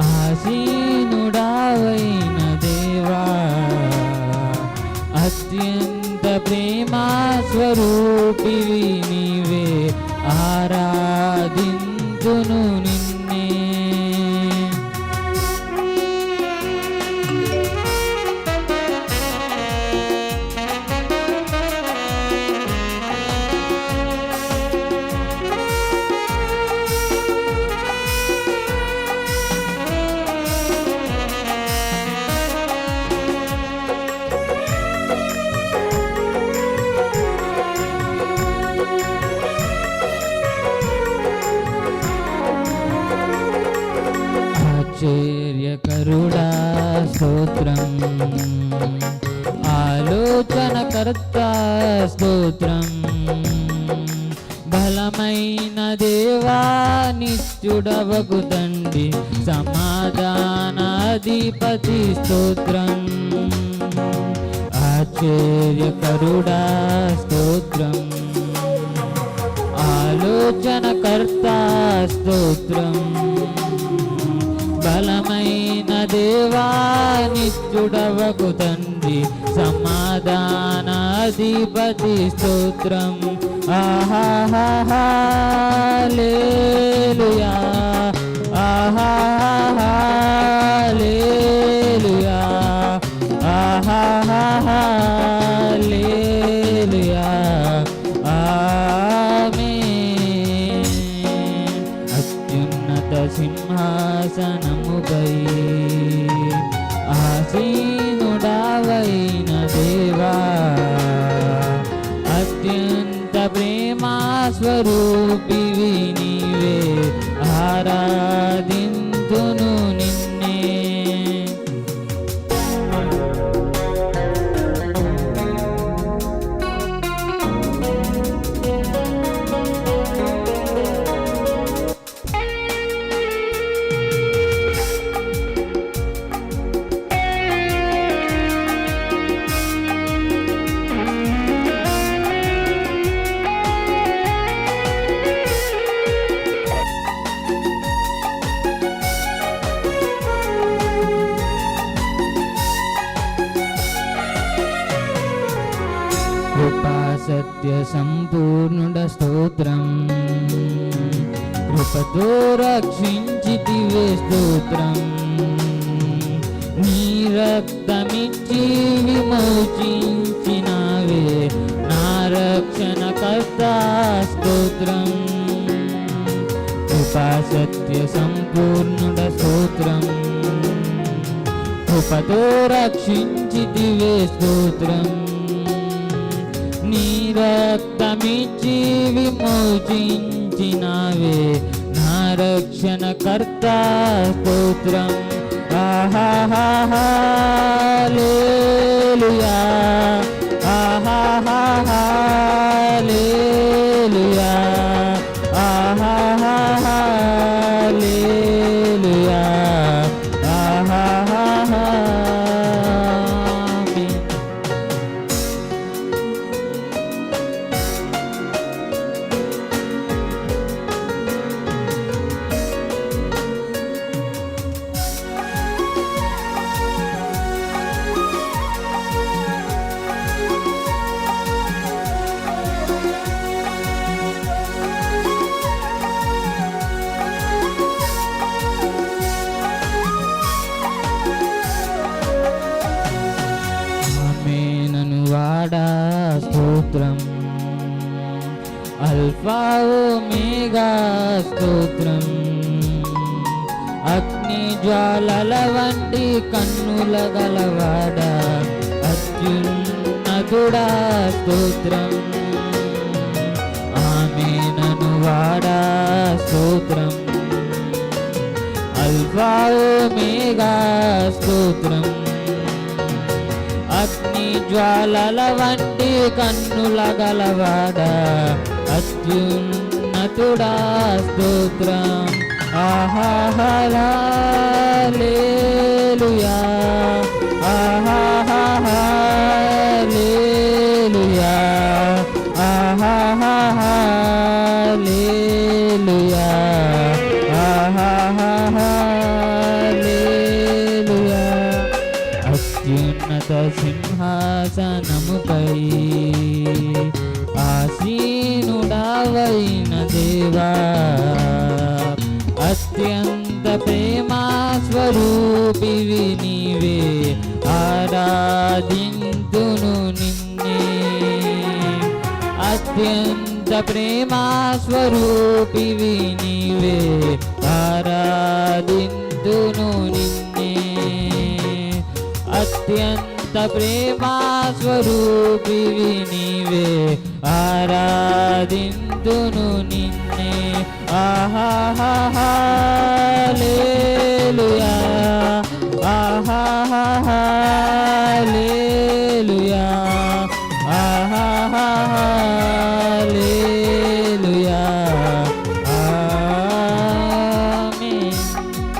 ఆసీనుడావైన దేవా, అత్యంత ప్రేమా స్వరూపివి నీవే, ఆరాధింతును నిన్నే. ఆశ్చర్యకరుడా స్తోత్రం, ఆలోచనకర్త స్తోత్రం, బలమైన దేవా నిత్యుడవగు తండ్రి, సమాధానాధిపతి స్తోత్రం. ఆశ్చర్యకరుడా స్తోత్రం, ఆలోచనకర్త స్తోత్రం, బలమైన దేవా నిత్యుడవగు తండ్రి, సమాధానాధిపతి స్తోత్రం. హల్లెలూయా, హల్లెలూయా, హల్లెలూయా, ఆమేన్. అత్యున్నత సింహాసనముపై ఆసీనుడావైన దేవా, అత్యంత ప్రేమా స్వరూపివి నీవే, ఆరాధింతును నిన్నే. కృపా సత్య సంపూర్ణుడ స్తోత్రం, కృపతో రక్షించితివే స్తోత్రం, నీ రక్తమిచ్చి విమోచించినావే నా రక్షణకర్త స్తోత్రం. కృపా సత్య సంపూర్ణుడ స్తోత్రం, కృపతో రక్షించితివే స్తోత్రం, నీ రక్తమిచ్చి విమోచించినావే నా రక్షణకర్త స్తోత్రం. హల్లెలూయా, హల్లెలూయా, హల్లెలూయా, ఆమేన్. వాడా స్తోత్రం, అల్ఫా ఓమేగా స్తోత్రం, అగ్ని జ్వాలల వంటి కన్నుల గలవాడా అత్యున్నతుడా స్తోత్రం. ఆమేనను వాడా స్తోత్రం, అల్ఫా ఓమేగా స్తోత్రం, అగ్ని జ్వాలల వంటి కన్నుల గలవాడా అత్యున్నతుడా స్తోత్రం. హల్లెలూయా, హల్లెలూయా, హల్లెలూయా, హల్లెలూయా, ఉన్నత సింహాసనముపై ఆసీనుడవైన దేవా, అత్యంత ప్రేమా స్వరూపివి నీవే, ఆరాధింతును నిన్నే. అత్యంత ప్రేమా స్వరూపివి నీవే, ఆరాధింతును నిన్నే. అత్యంత ప్రేమా స్వరూపివి నీవే, ఆరాధింతును నిన్నే. ఆహా హల్లెలూయా.